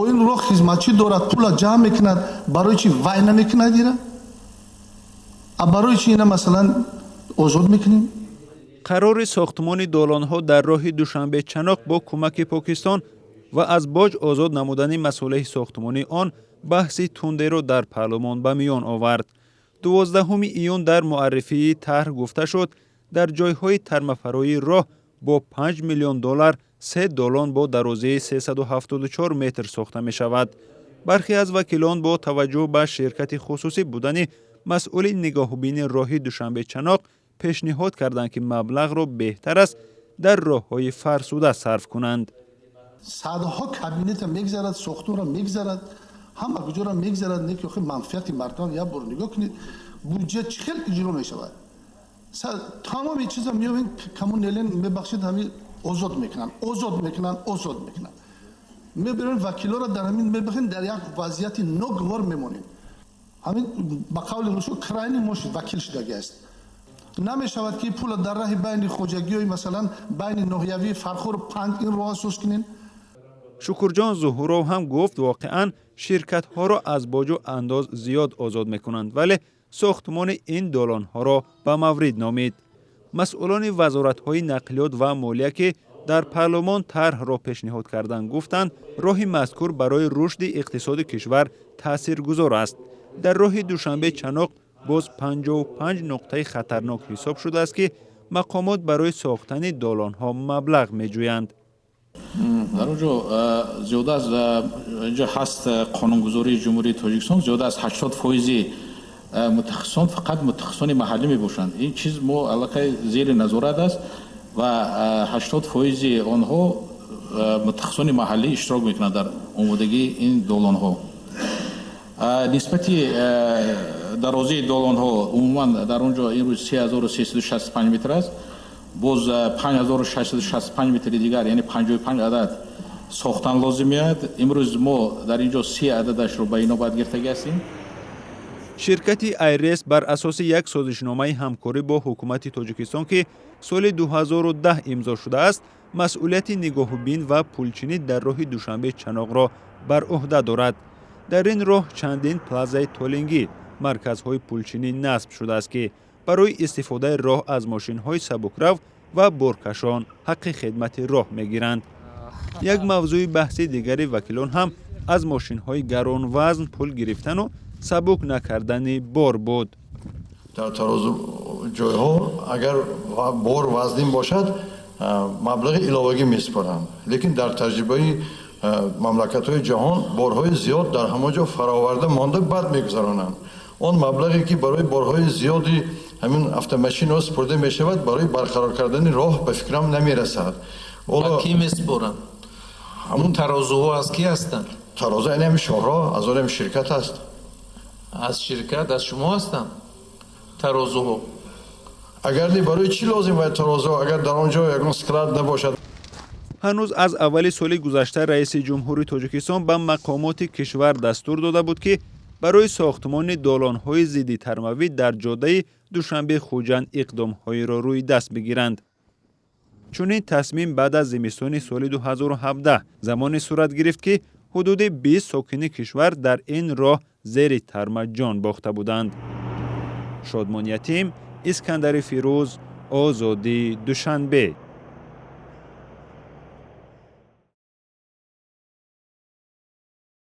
این راه خدمتچی دارد پول جمع میکند برای چی وای نمیکند ایرا؟ برای چی اینا مثلا آزاد میکنیم؟ قرار ساختمان دالان‌ها در راه دوشنبه چناق با کمک پاکستان و از باج آزاد نمودن مسئله ساختمانی آن بحثی تنده را در پارلمان به میان آورد. 12 ایون در معرفی طرح گفته شد در جایهای ترمفرایی راه با 5 میلیون دلار 3 دالان با درازی 374 متر ساخته می شود. برخی از وکیلان با توجه به شرکت خصوصی بودن مسئول نگاهبین راه دوشنبه چناق پیشنهاد کردند که مبلغ را بهتر است در راههای فرسوده صرف کنند. صدها کابینت میگذارد، ساختمان را میگذارد، همه کجا را میگذارد. نه که منفعت مردم یا بر نگاه کنید بودجه چقدر اجرا میشود. تمام این چیزا میوین کمونلین میبخشید همین آزاد میکنن. میبرن وکیلا را در همین میبخین در یک وضعیت ناگوار میمونیم. همین با قول رسول کراینی مش وکیل شده است. نمیشود که پول در راه بین خوجگی و مثلا بین ناحیوی فرخور 5 این راه سوس کنین. شکرجان ظهورو هم گفت واقعا شرکت ها را از باج و انداز زیاد آزاد میکنند ولی ساختمان این دالان ها را به مورد نامید. مسئولان وزارت های نقلیات و مالیه که در پارلمان طرح را پیشنهاد کردند گفتند راه مذکور برای رشد اقتصاد کشور تاثیرگذار است. در راه دوشنبه چناق باز 55 نقطه خطرناک حساب شده است که مقامات برای ساختن دالان ها مبلغ میجویند. در اونجا زیاده از اینجا هست قانونگذاری جمهوری تاجیکستان زیاده از 80% متخصصان فقط متخصصان محلی می باشند. این چیز ما علاقه زیر نظارت است و 80% آنها متخصصان محلی اشتراک میکنند در آمادگی این دالان ها. نسبتی درازی دالان ها عموما در اونجا این روز 3365 متر است. باز 5665 متر دیگر یعنی 55 عدد ساختن لازم است. امروز ما در اینجا 30 عددش رو به اینا باید گرفتگی هستیم. شرکت ایرس بر اساس یک سازشنامه همکاری با حکومت تاجیکستان که سال 2010 امضا شده است مسئولیت نگاهبین و پولچینی در راه دوشنبه چناق را بر عهده دارد. در این راه چندین پلازای تولینگی مرکزهای پولچینی نصب شده است که برای استفاده راه از ماشین‌های سبکرو و بارکشان حق خدمت راه می‌گیرند. یک موضوع بحثی دیگری وکیلان هم از ماشین‌های گران وزن پول گرفتن و سبک نکردن بار بود. در ترازو جای‌ها اگر بار وزنی باشد مبلغ علاوه‌ای می‌سپارند. لیکن در تجربه مملکت‌های جهان بارهای زیاد در همه جا فراورده مانده بعد می‌گذرانند. اون مبلغی که برای بارهای زیادی همین افت-ماشین ها سپرده می شود برای برقرار کردن راه به فکرم نمی رسد. با کی می سپرند؟ همون ترازوها از کی هستند؟ ترازو این همین شهرها از آن شرکت است. از شرکت از شما هستند ترازوها؟ اگر دی برای چی لازم باید ترازو اگر در آنجا یگان سکلات نباشد؟ هنوز از اول سال گذشته رئیس جمهوری تاجیکستان به مقامات کشور دستور داده بود که برای ساختمان دالان‌های ضد ترموی در جاده دوشنبه خوجند اقدام‌هایی را روی دست بگیرند. چنین تصمیم بعد از زمستان سال 2017 زمان صورت گرفت که حدود 20 ساکن کشور در این راه زیر ترم جان باخته بودند. شادمان یتیم، اسکندر فیروز، آزادی، دوشنبه.